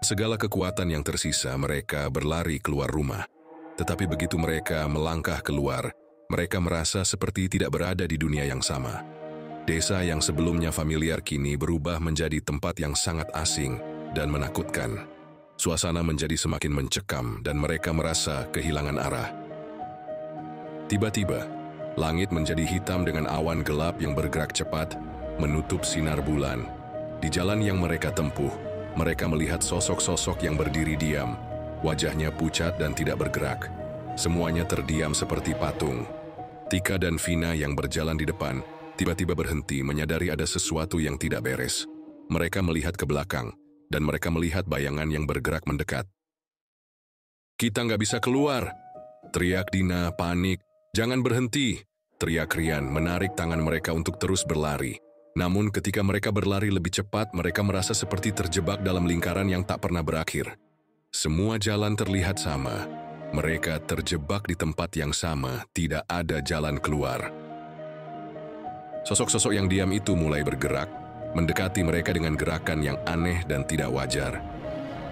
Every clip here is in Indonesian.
Segala kekuatan yang tersisa, mereka berlari keluar rumah. Tetapi begitu mereka melangkah keluar, mereka merasa seperti tidak berada di dunia yang sama. Desa yang sebelumnya familiar kini berubah menjadi tempat yang sangat asing dan menakutkan. Suasana menjadi semakin mencekam dan mereka merasa kehilangan arah. Tiba-tiba, langit menjadi hitam dengan awan gelap yang bergerak cepat, menutup sinar bulan. Di jalan yang mereka tempuh, mereka melihat sosok-sosok yang berdiri diam. Wajahnya pucat dan tidak bergerak. Semuanya terdiam seperti patung. Tika dan Vina yang berjalan di depan, tiba-tiba berhenti menyadari ada sesuatu yang tidak beres. Mereka melihat ke belakang, dan mereka melihat bayangan yang bergerak mendekat. "Kita nggak bisa keluar!" teriak Dina panik. "Jangan berhenti!" teriak Rian menarik tangan mereka untuk terus berlari. Namun ketika mereka berlari lebih cepat, mereka merasa seperti terjebak dalam lingkaran yang tak pernah berakhir. Semua jalan terlihat sama. Mereka terjebak di tempat yang sama, tidak ada jalan keluar. Sosok-sosok yang diam itu mulai bergerak, mendekati mereka dengan gerakan yang aneh dan tidak wajar.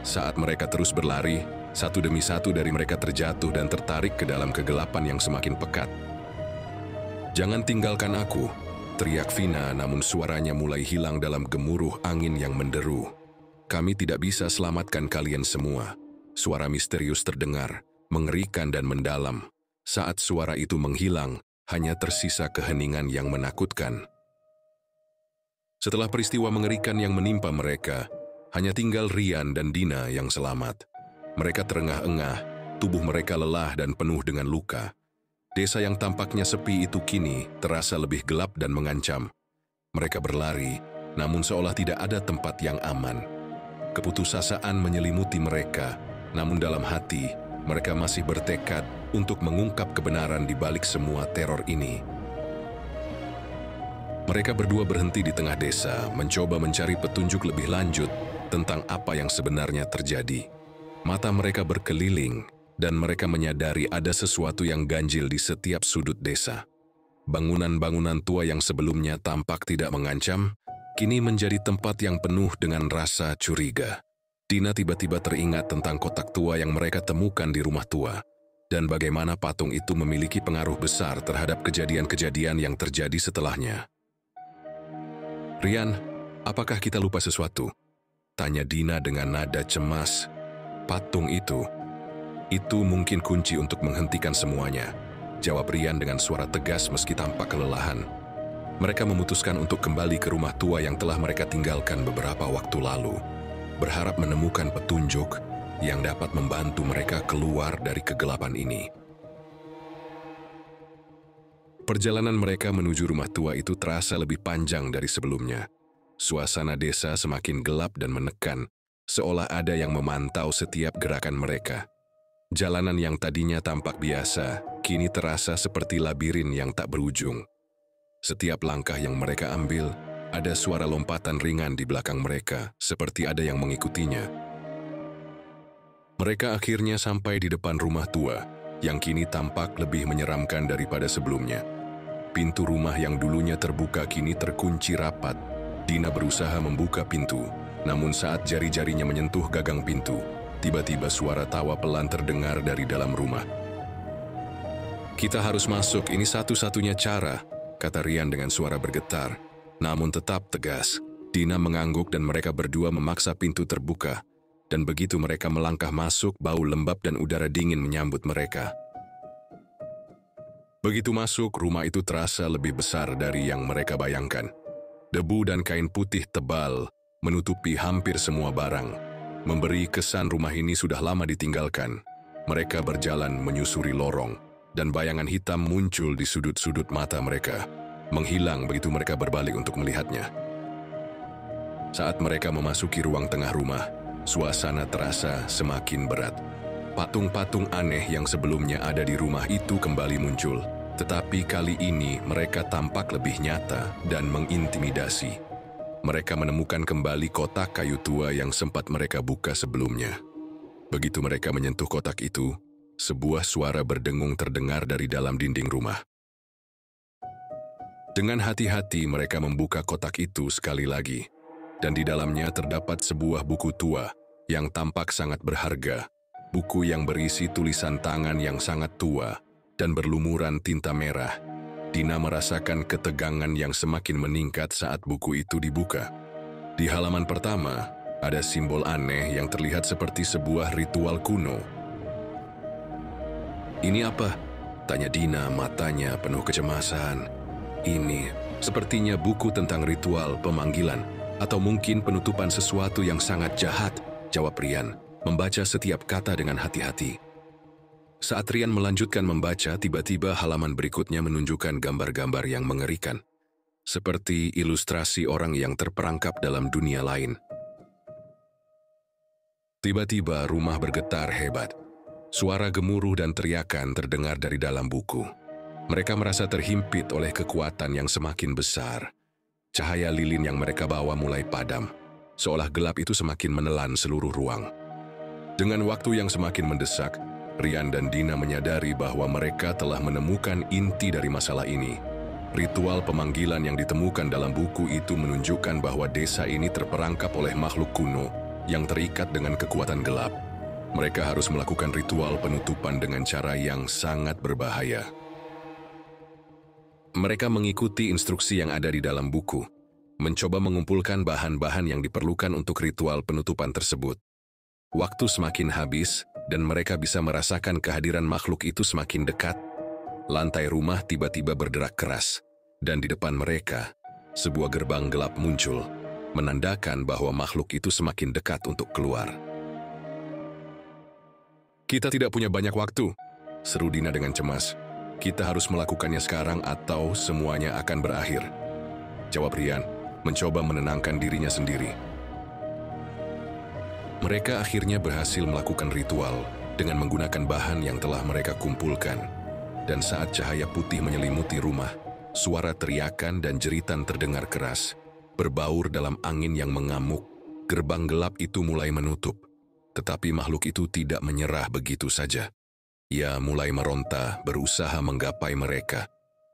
Saat mereka terus berlari, satu demi satu dari mereka terjatuh dan tertarik ke dalam kegelapan yang semakin pekat. "Jangan tinggalkan aku!" teriak Vina, namun suaranya mulai hilang dalam gemuruh angin yang menderu. "Kami tidak bisa selamatkan kalian semua." Suara misterius terdengar, mengerikan dan mendalam. Saat suara itu menghilang, hanya tersisa keheningan yang menakutkan. Setelah peristiwa mengerikan yang menimpa mereka, hanya tinggal Rian dan Dina yang selamat. Mereka terengah-engah, tubuh mereka lelah dan penuh dengan luka. Desa yang tampaknya sepi itu kini terasa lebih gelap dan mengancam. Mereka berlari, namun seolah tidak ada tempat yang aman. Keputusasaan menyelimuti mereka, namun dalam hati, mereka masih bertekad untuk mengungkap kebenaran di balik semua teror ini. Mereka berdua berhenti di tengah desa, mencoba mencari petunjuk lebih lanjut tentang apa yang sebenarnya terjadi. Mata mereka berkeliling, dan mereka menyadari ada sesuatu yang ganjil di setiap sudut desa. Bangunan-bangunan tua yang sebelumnya tampak tidak mengancam, kini menjadi tempat yang penuh dengan rasa curiga. Dina tiba-tiba teringat tentang kotak tua yang mereka temukan di rumah tua, dan bagaimana patung itu memiliki pengaruh besar terhadap kejadian-kejadian yang terjadi setelahnya. "Rian, apakah kita lupa sesuatu?" tanya Dina dengan nada cemas. "Patung itu mungkin kunci untuk menghentikan semuanya," jawab Rian dengan suara tegas meski tampak kelelahan. Mereka memutuskan untuk kembali ke rumah tua yang telah mereka tinggalkan beberapa waktu lalu, berharap menemukan petunjuk yang dapat membantu mereka keluar dari kegelapan ini. Perjalanan mereka menuju rumah tua itu terasa lebih panjang dari sebelumnya. Suasana desa semakin gelap dan menekan, seolah ada yang memantau setiap gerakan mereka. Jalanan yang tadinya tampak biasa, kini terasa seperti labirin yang tak berujung. Setiap langkah yang mereka ambil, ada suara lompatan ringan di belakang mereka, seperti ada yang mengikutinya. Mereka akhirnya sampai di depan rumah tua, yang kini tampak lebih menyeramkan daripada sebelumnya. Pintu rumah yang dulunya terbuka kini terkunci rapat. Dina berusaha membuka pintu, namun saat jari-jarinya menyentuh gagang pintu, tiba-tiba suara tawa pelan terdengar dari dalam rumah. "Kita harus masuk, ini satu-satunya cara," kata Rian dengan suara bergetar, namun tetap tegas. Dina mengangguk dan mereka berdua memaksa pintu terbuka, dan begitu mereka melangkah masuk, bau lembab dan udara dingin menyambut mereka. Begitu masuk, rumah itu terasa lebih besar dari yang mereka bayangkan. Debu dan kain putih tebal menutupi hampir semua barang, memberi kesan rumah ini sudah lama ditinggalkan. Mereka berjalan menyusuri lorong, dan bayangan hitam muncul di sudut-sudut mata mereka, menghilang begitu mereka berbalik untuk melihatnya. Saat mereka memasuki ruang tengah rumah, suasana terasa semakin berat. Patung-patung aneh yang sebelumnya ada di rumah itu kembali muncul, tetapi kali ini mereka tampak lebih nyata dan mengintimidasi. Mereka menemukan kembali kotak kayu tua yang sempat mereka buka sebelumnya. Begitu mereka menyentuh kotak itu, sebuah suara berdengung terdengar dari dalam dinding rumah. Dengan hati-hati mereka membuka kotak itu sekali lagi, dan di dalamnya terdapat sebuah buku tua yang tampak sangat berharga, buku yang berisi tulisan tangan yang sangat tua, dan berlumuran tinta merah. Dina merasakan ketegangan yang semakin meningkat saat buku itu dibuka. Di halaman pertama, ada simbol aneh yang terlihat seperti sebuah ritual kuno. "Ini apa?" tanya Dina, matanya penuh kecemasan. "Ini sepertinya buku tentang ritual pemanggilan, atau mungkin penutupan sesuatu yang sangat jahat," jawab Rian, membaca setiap kata dengan hati-hati. Saat Rian melanjutkan membaca, tiba-tiba halaman berikutnya menunjukkan gambar-gambar yang mengerikan, seperti ilustrasi orang yang terperangkap dalam dunia lain. Tiba-tiba rumah bergetar hebat. Suara gemuruh dan teriakan terdengar dari dalam buku. Mereka merasa terhimpit oleh kekuatan yang semakin besar. Cahaya lilin yang mereka bawa mulai padam, seolah gelap itu semakin menelan seluruh ruang. Dengan waktu yang semakin mendesak, Rian dan Dina menyadari bahwa mereka telah menemukan inti dari masalah ini. Ritual pemanggilan yang ditemukan dalam buku itu menunjukkan bahwa desa ini terperangkap oleh makhluk kuno yang terikat dengan kekuatan gelap. Mereka harus melakukan ritual penutupan dengan cara yang sangat berbahaya. Mereka mengikuti instruksi yang ada di dalam buku, mencoba mengumpulkan bahan-bahan yang diperlukan untuk ritual penutupan tersebut. Waktu semakin habis, dan mereka bisa merasakan kehadiran makhluk itu semakin dekat. Lantai rumah tiba-tiba berderak keras, dan di depan mereka, sebuah gerbang gelap muncul, menandakan bahwa makhluk itu semakin dekat untuk keluar. "Kita tidak punya banyak waktu," seru Dina dengan cemas. "Kita harus melakukannya sekarang atau semuanya akan berakhir," jawab Rian, mencoba menenangkan dirinya sendiri. Mereka akhirnya berhasil melakukan ritual dengan menggunakan bahan yang telah mereka kumpulkan. Dan saat cahaya putih menyelimuti rumah, suara teriakan dan jeritan terdengar keras. Berbaur dalam angin yang mengamuk, gerbang gelap itu mulai menutup. Tetapi makhluk itu tidak menyerah begitu saja. Ia mulai meronta, berusaha menggapai mereka.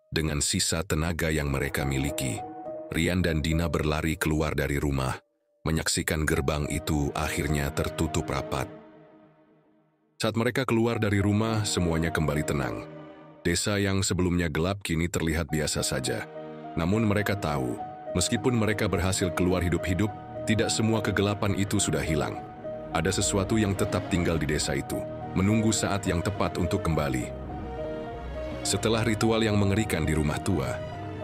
Dengan sisa tenaga yang mereka miliki, Rian dan Dina berlari keluar dari rumah, menyaksikan gerbang itu akhirnya tertutup rapat. Saat mereka keluar dari rumah, semuanya kembali tenang. Desa yang sebelumnya gelap kini terlihat biasa saja. Namun mereka tahu, meskipun mereka berhasil keluar hidup-hidup, tidak semua kegelapan itu sudah hilang. Ada sesuatu yang tetap tinggal di desa itu, menunggu saat yang tepat untuk kembali. Setelah ritual yang mengerikan di rumah tua,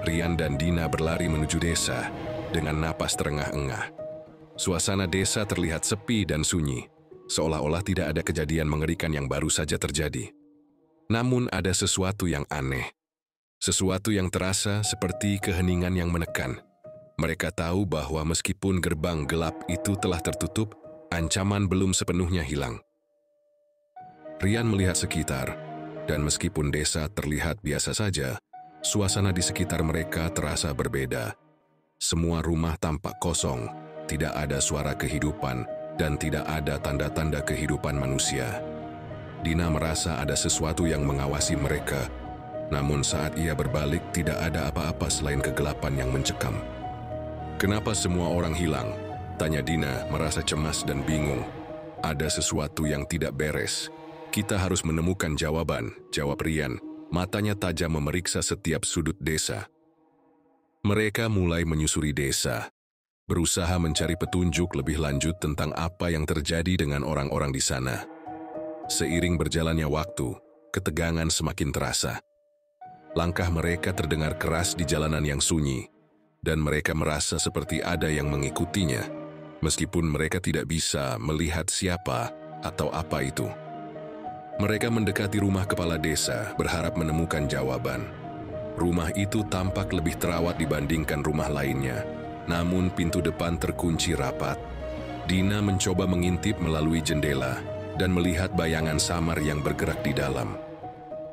Rian dan Dina berlari menuju desa dengan napas terengah-engah. Suasana desa terlihat sepi dan sunyi, seolah-olah tidak ada kejadian mengerikan yang baru saja terjadi. Namun ada sesuatu yang aneh, sesuatu yang terasa seperti keheningan yang menekan. Mereka tahu bahwa meskipun gerbang gelap itu telah tertutup, ancaman belum sepenuhnya hilang. Rian melihat sekitar, dan meskipun desa terlihat biasa saja, suasana di sekitar mereka terasa berbeda. Semua rumah tampak kosong, tidak ada suara kehidupan, dan tidak ada tanda-tanda kehidupan manusia. Dina merasa ada sesuatu yang mengawasi mereka, namun saat ia berbalik tidak ada apa-apa selain kegelapan yang mencekam. "Kenapa semua orang hilang?" tanya Dina, merasa cemas dan bingung. "Ada sesuatu yang tidak beres. Kita harus menemukan jawaban," jawab Rian, matanya tajam memeriksa setiap sudut desa. Mereka mulai menyusuri desa, berusaha mencari petunjuk lebih lanjut tentang apa yang terjadi dengan orang-orang di sana. Seiring berjalannya waktu, ketegangan semakin terasa. Langkah mereka terdengar keras di jalanan yang sunyi, dan mereka merasa seperti ada yang mengikutinya, meskipun mereka tidak bisa melihat siapa atau apa itu. Mereka mendekati rumah kepala desa, berharap menemukan jawaban. Rumah itu tampak lebih terawat dibandingkan rumah lainnya, namun pintu depan terkunci rapat. Dina mencoba mengintip melalui jendela dan melihat bayangan samar yang bergerak di dalam.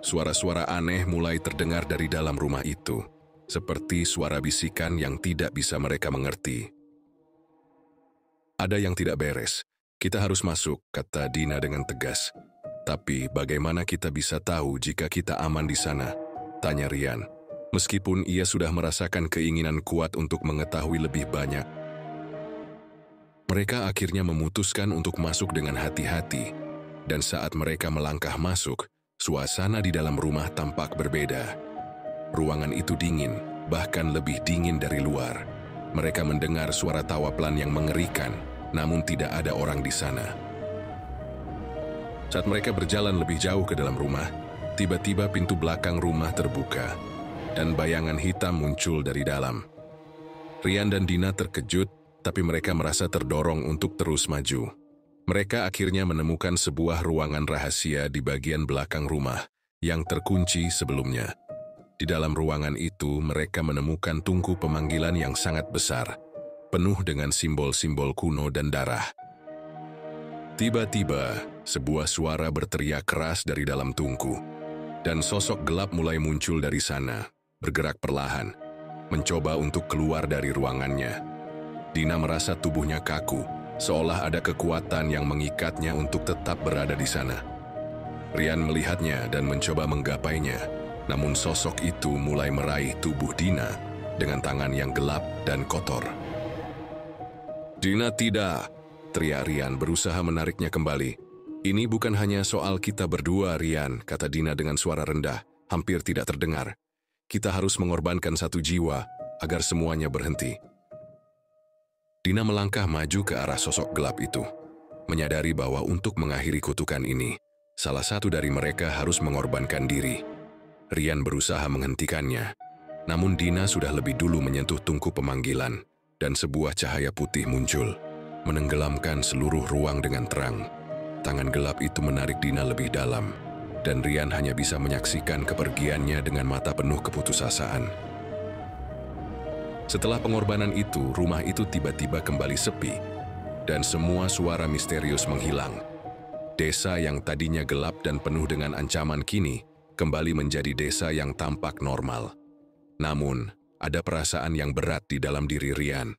Suara-suara aneh mulai terdengar dari dalam rumah itu, seperti suara bisikan yang tidak bisa mereka mengerti. "Ada yang tidak beres. Kita harus masuk," kata Dina dengan tegas. "Tapi bagaimana kita bisa tahu jika kita aman di sana?" tanya Rian, meskipun ia sudah merasakan keinginan kuat untuk mengetahui lebih banyak. Mereka akhirnya memutuskan untuk masuk dengan hati-hati, dan saat mereka melangkah masuk, suasana di dalam rumah tampak berbeda. Ruangan itu dingin, bahkan lebih dingin dari luar. Mereka mendengar suara tawa pelan yang mengerikan, namun tidak ada orang di sana. Saat mereka berjalan lebih jauh ke dalam rumah, tiba-tiba pintu belakang rumah terbuka, dan bayangan hitam muncul dari dalam. Rian dan Dina terkejut, tapi mereka merasa terdorong untuk terus maju. Mereka akhirnya menemukan sebuah ruangan rahasia di bagian belakang rumah yang terkunci sebelumnya. Di dalam ruangan itu, mereka menemukan tungku pemanggilan yang sangat besar, penuh dengan simbol-simbol kuno dan darah. Tiba-tiba, sebuah suara berteriak keras dari dalam tungku, dan sosok gelap mulai muncul dari sana, bergerak perlahan, mencoba untuk keluar dari ruangannya. Dina merasa tubuhnya kaku, seolah ada kekuatan yang mengikatnya untuk tetap berada di sana. Rian melihatnya dan mencoba menggapainya. Namun sosok itu mulai meraih tubuh Dina dengan tangan yang gelap dan kotor. "Dina, tidak!" teriak Rian berusaha menariknya kembali. "Ini bukan hanya soal kita berdua, Rian," kata Dina dengan suara rendah, hampir tidak terdengar. "Kita harus mengorbankan satu jiwa agar semuanya berhenti." Dina melangkah maju ke arah sosok gelap itu, menyadari bahwa untuk mengakhiri kutukan ini, salah satu dari mereka harus mengorbankan diri. Rian berusaha menghentikannya, namun Dina sudah lebih dulu menyentuh tungku pemanggilan, dan sebuah cahaya putih muncul, menenggelamkan seluruh ruang dengan terang. Tangan gelap itu menarik Dina lebih dalam, dan Rian hanya bisa menyaksikan kepergiannya dengan mata penuh keputusasaan. Setelah pengorbanan itu, rumah itu tiba-tiba kembali sepi, dan semua suara misterius menghilang. Desa yang tadinya gelap dan penuh dengan ancaman kini kembali menjadi desa yang tampak normal. Namun, ada perasaan yang berat di dalam diri Rian.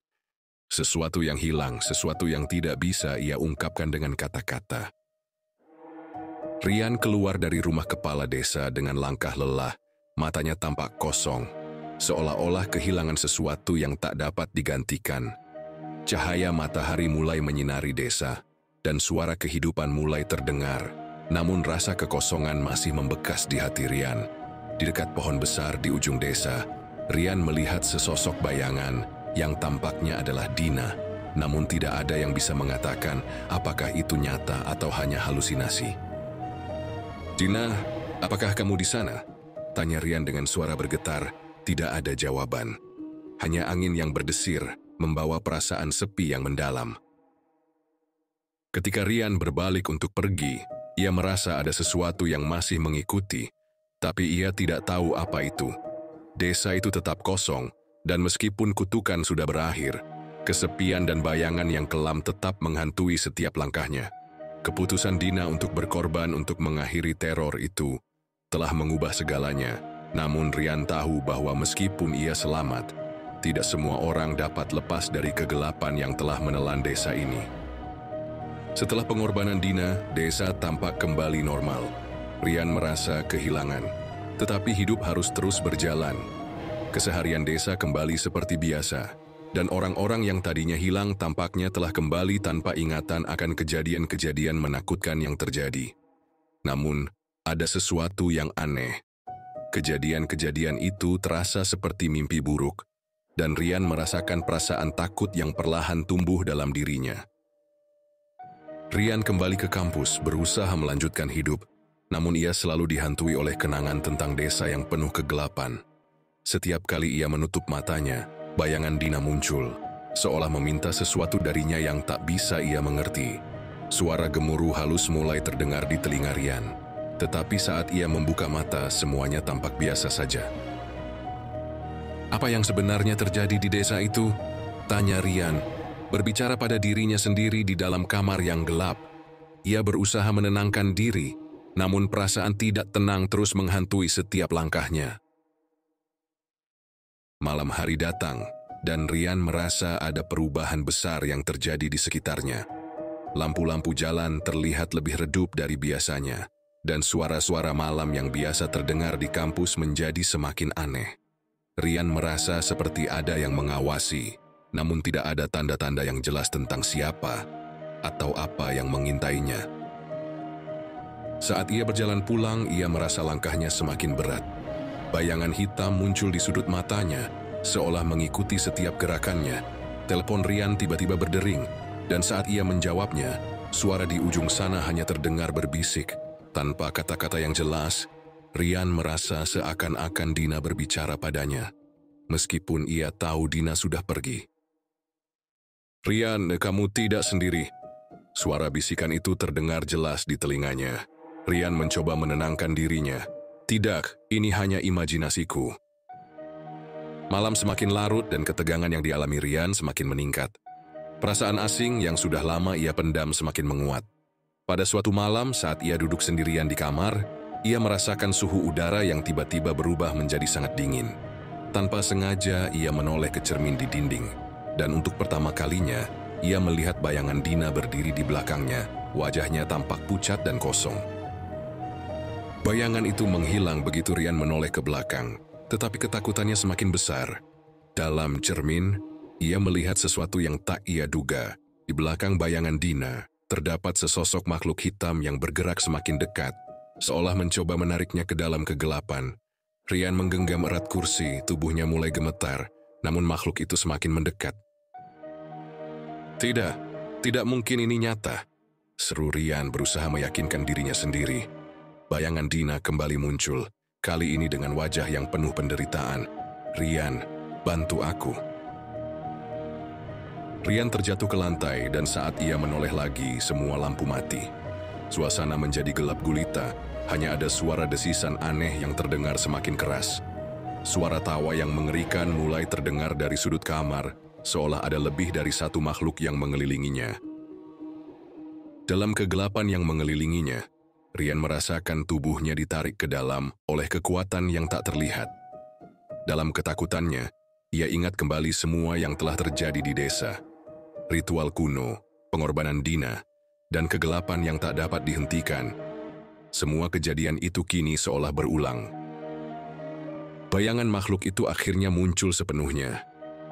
Sesuatu yang hilang, sesuatu yang tidak bisa ia ungkapkan dengan kata-kata. Rian keluar dari rumah kepala desa dengan langkah lelah, matanya tampak kosong, seolah-olah kehilangan sesuatu yang tak dapat digantikan. Cahaya matahari mulai menyinari desa, dan suara kehidupan mulai terdengar. Namun rasa kekosongan masih membekas di hati Rian. Di dekat pohon besar di ujung desa, Rian melihat sesosok bayangan yang tampaknya adalah Dina, namun tidak ada yang bisa mengatakan apakah itu nyata atau hanya halusinasi. "Dina, apakah kamu di sana?" tanya Rian dengan suara bergetar. Tidak ada jawaban. Hanya angin yang berdesir membawa perasaan sepi yang mendalam. Ketika Rian berbalik untuk pergi, ia merasa ada sesuatu yang masih mengikuti, tapi ia tidak tahu apa itu. Desa itu tetap kosong, dan meskipun kutukan sudah berakhir, kesepian dan bayangan yang kelam tetap menghantui setiap langkahnya. Keputusan Dina untuk berkorban untuk mengakhiri teror itu telah mengubah segalanya, namun Rian tahu bahwa meskipun ia selamat, tidak semua orang dapat lepas dari kegelapan yang telah menelan desa ini. Setelah pengorbanan Dina, desa tampak kembali normal. Rian merasa kehilangan, tetapi hidup harus terus berjalan. Keseharian desa kembali seperti biasa, dan orang-orang yang tadinya hilang tampaknya telah kembali tanpa ingatan akan kejadian-kejadian menakutkan yang terjadi. Namun, ada sesuatu yang aneh. Kejadian-kejadian itu terasa seperti mimpi buruk, dan Rian merasakan perasaan takut yang perlahan tumbuh dalam dirinya. Rian kembali ke kampus berusaha melanjutkan hidup, namun ia selalu dihantui oleh kenangan tentang desa yang penuh kegelapan. Setiap kali ia menutup matanya, bayangan Dina muncul, seolah meminta sesuatu darinya yang tak bisa ia mengerti. Suara gemuruh halus mulai terdengar di telinga Rian, tetapi saat ia membuka mata, semuanya tampak biasa saja. "Apa yang sebenarnya terjadi di desa itu?" tanya Rian, berbicara pada dirinya sendiri di dalam kamar yang gelap. Ia berusaha menenangkan diri, namun perasaan tidak tenang terus menghantui setiap langkahnya. Malam hari datang, dan Rian merasa ada perubahan besar yang terjadi di sekitarnya. Lampu-lampu jalan terlihat lebih redup dari biasanya, dan suara-suara malam yang biasa terdengar di kampus menjadi semakin aneh. Rian merasa seperti ada yang mengawasi, namun tidak ada tanda-tanda yang jelas tentang siapa atau apa yang mengintainya. Saat ia berjalan pulang, ia merasa langkahnya semakin berat. Bayangan hitam muncul di sudut matanya, seolah mengikuti setiap gerakannya. Telepon Rian tiba-tiba berdering, dan saat ia menjawabnya, suara di ujung sana hanya terdengar berbisik. Tanpa kata-kata yang jelas, Rian merasa seakan-akan Dina berbicara padanya, meskipun ia tahu Dina sudah pergi. "Rian, kamu tidak sendiri." Suara bisikan itu terdengar jelas di telinganya. Rian mencoba menenangkan dirinya. "Tidak, ini hanya imajinasiku." Malam semakin larut dan ketegangan yang dialami Rian semakin meningkat. Perasaan asing yang sudah lama ia pendam semakin menguat. Pada suatu malam saat ia duduk sendirian di kamar, ia merasakan suhu udara yang tiba-tiba berubah menjadi sangat dingin. Tanpa sengaja ia menoleh ke cermin di dinding, dan untuk pertama kalinya ia melihat bayangan Dina berdiri di belakangnya. Wajahnya tampak pucat dan kosong. Bayangan itu menghilang begitu Rian menoleh ke belakang, tetapi ketakutannya semakin besar. Dalam cermin, ia melihat sesuatu yang tak ia duga. Di belakang bayangan Dina, terdapat sesosok makhluk hitam yang bergerak semakin dekat, seolah mencoba menariknya ke dalam kegelapan. Rian menggenggam erat kursi, tubuhnya mulai gemetar, namun makhluk itu semakin mendekat. Tidak mungkin ini nyata," seru Rian berusaha meyakinkan dirinya sendiri. Bayangan Dina kembali muncul, kali ini dengan wajah yang penuh penderitaan. "Rian, bantu aku." Rian terjatuh ke lantai dan saat ia menoleh lagi, semua lampu mati. Suasana menjadi gelap gulita, hanya ada suara desisan aneh yang terdengar semakin keras. Suara tawa yang mengerikan mulai terdengar dari sudut kamar, seolah ada lebih dari satu makhluk yang mengelilinginya. Dalam kegelapan yang mengelilinginya, Rian merasakan tubuhnya ditarik ke dalam oleh kekuatan yang tak terlihat. Dalam ketakutannya, ia ingat kembali semua yang telah terjadi di desa. Ritual kuno, pengorbanan Dina, dan kegelapan yang tak dapat dihentikan. Semua kejadian itu kini seolah berulang. Bayangan makhluk itu akhirnya muncul sepenuhnya.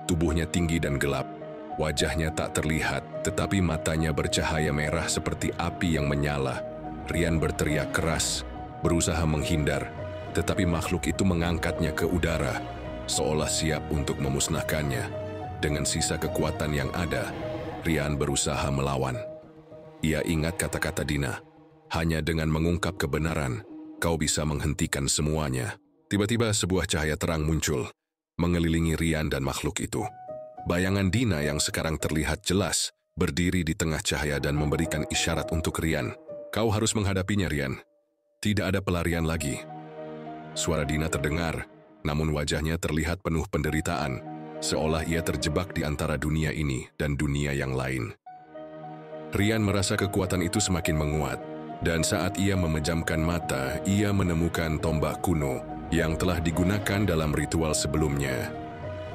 Tubuhnya tinggi dan gelap, wajahnya tak terlihat, tetapi matanya bercahaya merah seperti api yang menyala. Rian berteriak keras, berusaha menghindar, tetapi makhluk itu mengangkatnya ke udara, seolah siap untuk memusnahkannya. Dengan sisa kekuatan yang ada, Rian berusaha melawan. Ia ingat kata-kata Dina, "Hanya dengan mengungkap kebenaran, kau bisa menghentikan semuanya." Tiba-tiba sebuah cahaya terang muncul, mengelilingi Rian dan makhluk itu. Bayangan Dina yang sekarang terlihat jelas, berdiri di tengah cahaya dan memberikan isyarat untuk Rian. "Kau harus menghadapinya, Rian. Tidak ada pelarian lagi." Suara Dina terdengar, namun wajahnya terlihat penuh penderitaan, seolah ia terjebak di antara dunia ini dan dunia yang lain. Rian merasa kekuatan itu semakin menguat, dan saat ia memejamkan mata, ia menemukan tombak kuno yang telah digunakan dalam ritual sebelumnya.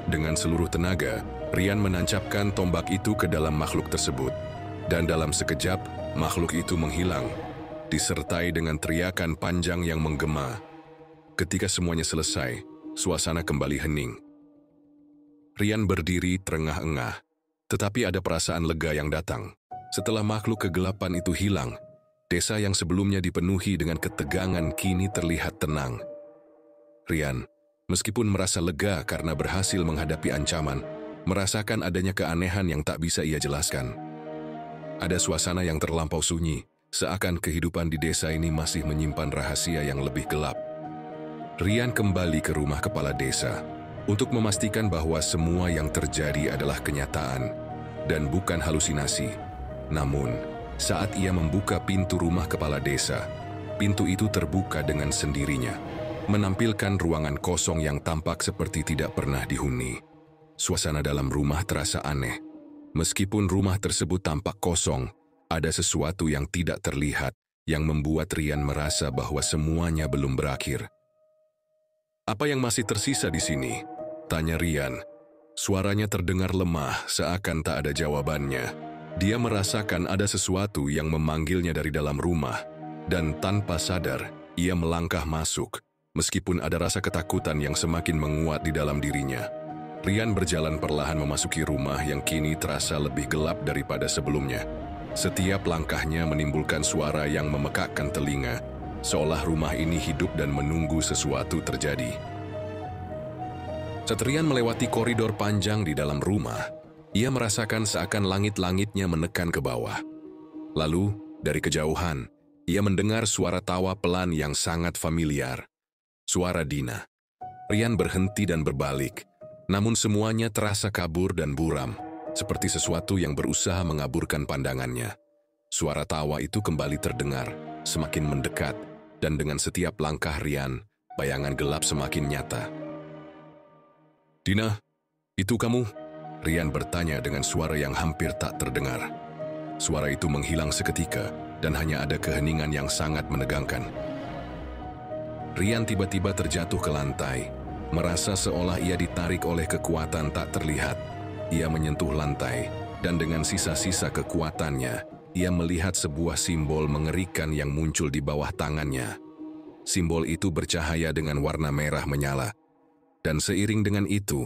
Dengan seluruh tenaga, Rian menancapkan tombak itu ke dalam makhluk tersebut. Dan dalam sekejap, makhluk itu menghilang, disertai dengan teriakan panjang yang menggema. Ketika semuanya selesai, suasana kembali hening. Rian berdiri terengah-engah, tetapi ada perasaan lega yang datang. Setelah makhluk kegelapan itu hilang, desa yang sebelumnya dipenuhi dengan ketegangan kini terlihat tenang. Rian, meskipun merasa lega karena berhasil menghadapi ancaman, merasakan adanya keanehan yang tak bisa ia jelaskan. Ada suasana yang terlampau sunyi, seakan kehidupan di desa ini masih menyimpan rahasia yang lebih gelap. Rian kembali ke rumah kepala desa untuk memastikan bahwa semua yang terjadi adalah kenyataan dan bukan halusinasi. Namun, saat ia membuka pintu rumah kepala desa, pintu itu terbuka dengan sendirinya, menampilkan ruangan kosong yang tampak seperti tidak pernah dihuni. Suasana dalam rumah terasa aneh. Meskipun rumah tersebut tampak kosong, ada sesuatu yang tidak terlihat yang membuat Rian merasa bahwa semuanya belum berakhir. "Apa yang masih tersisa di sini?" tanya Rian. Suaranya terdengar lemah, seakan tak ada jawabannya. Dia merasakan ada sesuatu yang memanggilnya dari dalam rumah, dan tanpa sadar, ia melangkah masuk. Meskipun ada rasa ketakutan yang semakin menguat di dalam dirinya, Rian berjalan perlahan memasuki rumah yang kini terasa lebih gelap daripada sebelumnya. Setiap langkahnya menimbulkan suara yang memekakkan telinga, seolah rumah ini hidup dan menunggu sesuatu terjadi. Saat Rian melewati koridor panjang di dalam rumah, ia merasakan seakan langit-langitnya menekan ke bawah. Lalu, dari kejauhan, ia mendengar suara tawa pelan yang sangat familiar. Suara Dina. Rian berhenti dan berbalik, namun semuanya terasa kabur dan buram, seperti sesuatu yang berusaha mengaburkan pandangannya. Suara tawa itu kembali terdengar, semakin mendekat, dan dengan setiap langkah Rian, bayangan gelap semakin nyata. "Dina, itu kamu?" Rian bertanya dengan suara yang hampir tak terdengar. Suara itu menghilang seketika, dan hanya ada keheningan yang sangat menegangkan. Rian tiba-tiba terjatuh ke lantai, merasa seolah ia ditarik oleh kekuatan tak terlihat. Ia menyentuh lantai, dan dengan sisa-sisa kekuatannya, ia melihat sebuah simbol mengerikan yang muncul di bawah tangannya. Simbol itu bercahaya dengan warna merah menyala. Dan seiring dengan itu,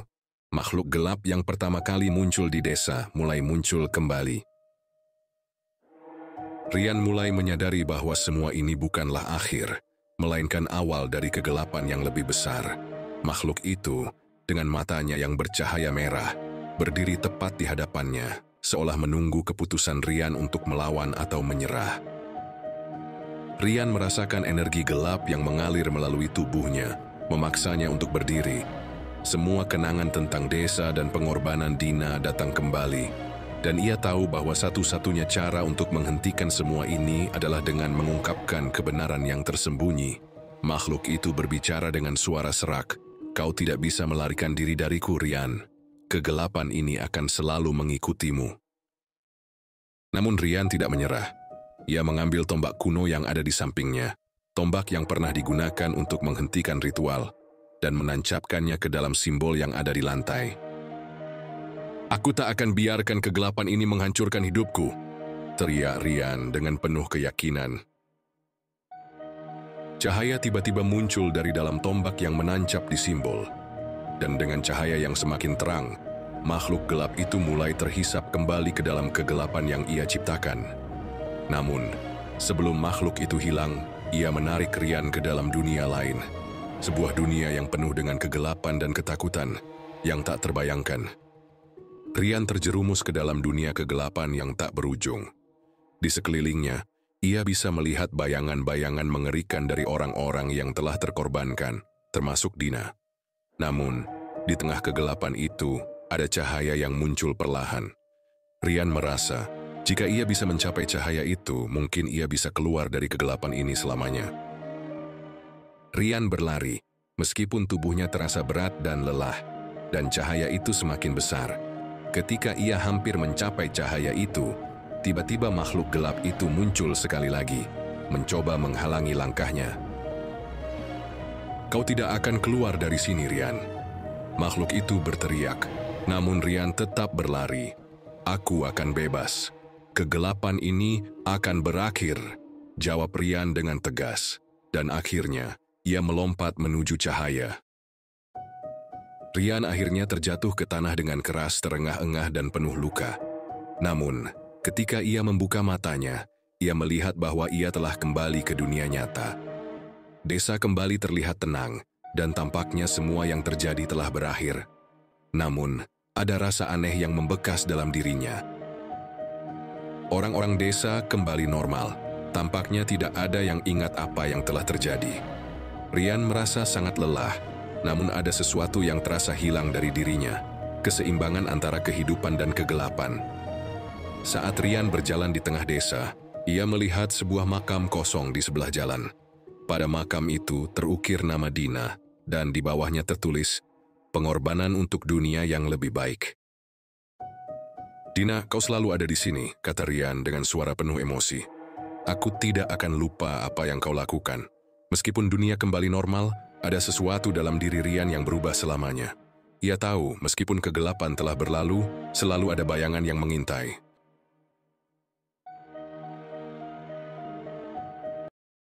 makhluk gelap yang pertama kali muncul di desa mulai muncul kembali. Rian mulai menyadari bahwa semua ini bukanlah akhir, melainkan awal dari kegelapan yang lebih besar. Makhluk itu, dengan matanya yang bercahaya merah, berdiri tepat di hadapannya, seolah menunggu keputusan Rian untuk melawan atau menyerah. Rian merasakan energi gelap yang mengalir melalui tubuhnya, memaksanya untuk berdiri. Semua kenangan tentang desa dan pengorbanan Dina datang kembali, dan ia tahu bahwa satu-satunya cara untuk menghentikan semua ini adalah dengan mengungkapkan kebenaran yang tersembunyi. Makhluk itu berbicara dengan suara serak, "Kau tidak bisa melarikan diri dariku, Rian. Kegelapan ini akan selalu mengikutimu." Namun Rian tidak menyerah. Ia mengambil tombak kuno yang ada di sampingnya, tombak yang pernah digunakan untuk menghentikan ritual, dan menancapkannya ke dalam simbol yang ada di lantai. "Aku tak akan biarkan kegelapan ini menghancurkan hidupku," teriak Rian dengan penuh keyakinan. Cahaya tiba-tiba muncul dari dalam tombak yang menancap di simbol, dan dengan cahaya yang semakin terang, makhluk gelap itu mulai terhisap kembali ke dalam kegelapan yang ia ciptakan. Namun, sebelum makhluk itu hilang, ia menarik Rian ke dalam dunia lain, sebuah dunia yang penuh dengan kegelapan dan ketakutan yang tak terbayangkan. Rian terjerumus ke dalam dunia kegelapan yang tak berujung. Di sekelilingnya, ia bisa melihat bayangan-bayangan mengerikan dari orang-orang yang telah terkorbankan, termasuk Dina. Namun, di tengah kegelapan itu, ada cahaya yang muncul perlahan. Rian merasa, jika ia bisa mencapai cahaya itu, mungkin ia bisa keluar dari kegelapan ini selamanya. Rian berlari, meskipun tubuhnya terasa berat dan lelah, dan cahaya itu semakin besar. Ketika ia hampir mencapai cahaya itu, tiba-tiba makhluk gelap itu muncul sekali lagi, mencoba menghalangi langkahnya. "Kau tidak akan keluar dari sini, Rian." Makhluk itu berteriak, namun Rian tetap berlari. "Aku akan bebas. Kegelapan ini akan berakhir," jawab Rian dengan tegas. Dan akhirnya, ia melompat menuju cahaya. Rian akhirnya terjatuh ke tanah dengan keras, terengah-engah dan penuh luka. Namun, ketika ia membuka matanya, ia melihat bahwa ia telah kembali ke dunia nyata. Desa kembali terlihat tenang, dan tampaknya semua yang terjadi telah berakhir. Namun, ada rasa aneh yang membekas dalam dirinya. Orang-orang desa kembali normal. Tampaknya tidak ada yang ingat apa yang telah terjadi. Rian merasa sangat lelah, namun ada sesuatu yang terasa hilang dari dirinya, keseimbangan antara kehidupan dan kegelapan. Saat Rian berjalan di tengah desa, ia melihat sebuah makam kosong di sebelah jalan. Pada makam itu terukir nama Dina, dan di bawahnya tertulis, "Pengorbanan untuk dunia yang lebih baik." "Dina, kau selalu ada di sini," kata Rian dengan suara penuh emosi. "Aku tidak akan lupa apa yang kau lakukan." Meskipun dunia kembali normal, ada sesuatu dalam diri Rian yang berubah selamanya. Ia tahu, meskipun kegelapan telah berlalu, selalu ada bayangan yang mengintai.